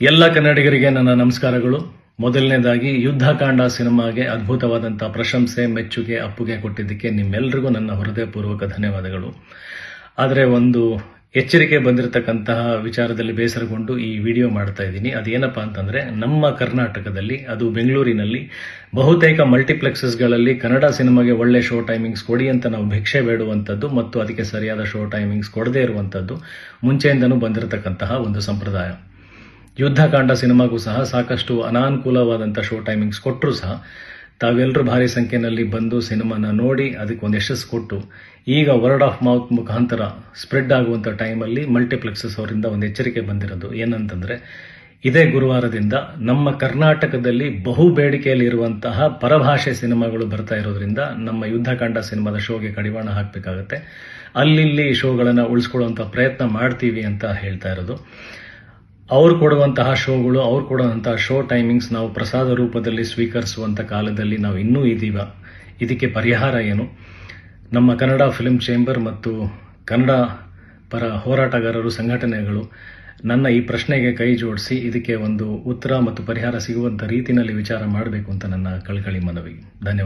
ಎಲ್ಲ ಕನ್ನಡಿಗರಿಗೆ ನನ್ನ ನಮಸ್ಕಾರಗಳು. ಮೊದಲನೇದಾಗಿ ಯುದ್ಧಕಾಂಡ ಸಿನಿಮಾಗೆ ಅದ್ಭುತವಾದಂಥ ಪ್ರಶಂಸೆ, ಮೆಚ್ಚುಗೆ, ಅಪ್ಪುಗೆ ಕೊಟ್ಟಿದ್ದಕ್ಕೆ ನಿಮ್ಮೆಲ್ಲರಿಗೂ ನನ್ನ ಹೃದಯಪೂರ್ವಕ ಧನ್ಯವಾದಗಳು. ಆದರೆ ಒಂದು ಎಚ್ಚರಿಕೆ ಬಂದಿರತಕ್ಕಂತಹ ವಿಚಾರದಲ್ಲಿ ಬೇಸರಗೊಂಡು ಈ ವಿಡಿಯೋ ಮಾಡ್ತಾ ಇದ್ದೀನಿ. ಅದೇನಪ್ಪ ಅಂತಂದರೆ, ನಮ್ಮ ಕರ್ನಾಟಕದಲ್ಲಿ, ಅದು ಬೆಂಗಳೂರಿನಲ್ಲಿ ಬಹುತೇಕ ಮಲ್ಟಿಪ್ಲೆಕ್ಸಸ್ಗಳಲ್ಲಿ ಕನ್ನಡ ಸಿನಿಮಾಗೆ ಒಳ್ಳೆ ಶೋ ಟೈಮಿಂಗ್ಸ್ ಕೊಡಿ ಅಂತ ನಾವು ಭಿಕ್ಷೆ ಬೇಡುವಂಥದ್ದು ಮತ್ತು ಅದಕ್ಕೆ ಸರಿಯಾದ ಶೋ ಟೈಮಿಂಗ್ಸ್ ಕೊಡದೇ ಇರುವಂಥದ್ದು ಮುಂಚೆಯಿಂದನೂ ಬಂದಿರತಕ್ಕಂತಹ ಒಂದು ಸಂಪ್ರದಾಯ. ಯುದ್ಧಕಾಂಡ ಸಿನಿಮಾಗೂ ಸಹ ಸಾಕಷ್ಟು ಅನಾನುಕೂಲವಾದಂಥ ಶೋ ಟೈಮಿಂಗ್ಸ್ ಕೊಟ್ಟರೂ ಸಹ ತಾವೆಲ್ಲರೂ ಭಾರಿ ಸಂಖ್ಯೆಯಲ್ಲಿ ಬಂದು ಸಿನಿಮಾನ ನೋಡಿ ಅದಕ್ಕೆ ಒಂದು ಯಶಸ್ಸು ಕೊಟ್ಟು ಈಗ ವರ್ಡ್ ಆಫ್ ಮೌತ್ ಮುಖಾಂತರ ಸ್ಪ್ರೆಡ್ ಆಗುವಂಥ ಟೈಮಲ್ಲಿ ಮಲ್ಟಿಪ್ಲೆಕ್ಸಸ್ ಅವರಿಂದ ಒಂದು ಎಚ್ಚರಿಕೆ ಬಂದಿರೋದು ಏನಂತಂದರೆ, ಇದೇ ಗುರುವಾರದಿಂದ ನಮ್ಮ ಕರ್ನಾಟಕದಲ್ಲಿ ಬಹು ಬೇಡಿಕೆಯಲ್ಲಿರುವಂತಹ ಪರಭಾಷೆ ಸಿನಿಮಾಗಳು ಬರ್ತಾ ಇರೋದ್ರಿಂದ ನಮ್ಮ ಯುದ್ಧಕಾಂಡ ಸಿನಿಮಾದ ಶೋಗೆ ಕಡಿವಾಣ ಹಾಕಬೇಕಾಗತ್ತೆ. ಅಲ್ಲಿ ಶೋಗಳನ್ನು ಉಳಿಸ್ಕೊಳ್ಳುವಂಥ ಪ್ರಯತ್ನ ಮಾಡ್ತೀವಿ ಅಂತ ಹೇಳ್ತಾ ಇರೋದು. ಅವ್ರು ಕೊಡುವಂತಹ ಶೋಗಳು, ಅವ್ರು ಕೊಡುವಂತಹ ಶೋ ಟೈಮಿಂಗ್ಸ್ ನಾವು ಪ್ರಸಾದ ರೂಪದಲ್ಲಿ ಸ್ವೀಕರಿಸುವಂಥ ಕಾಲದಲ್ಲಿ ನಾವು ಇನ್ನೂ ಇದ್ದೀವ. ಇದಕ್ಕೆ ಪರಿಹಾರ ಏನು? ನಮ್ಮ ಕನ್ನಡ ಫಿಲ್ಮ್ ಚೇಂಬರ್ ಮತ್ತು ಕನ್ನಡ ಪರ ಹೋರಾಟಗಾರರು, ಸಂಘಟನೆಗಳು ನನ್ನ ಈ ಪ್ರಶ್ನೆಗೆ ಕೈ ಜೋಡಿಸಿ ಇದಕ್ಕೆ ಒಂದು ಉತ್ತರ ಮತ್ತು ಪರಿಹಾರ ಸಿಗುವಂಥ ರೀತಿಯಲ್ಲಿ ವಿಚಾರ ಮಾಡಬೇಕು ಅಂತ ನನ್ನ ಕಳಕಳಿ ಮನವಿ. ಧನ್ಯವಾದ.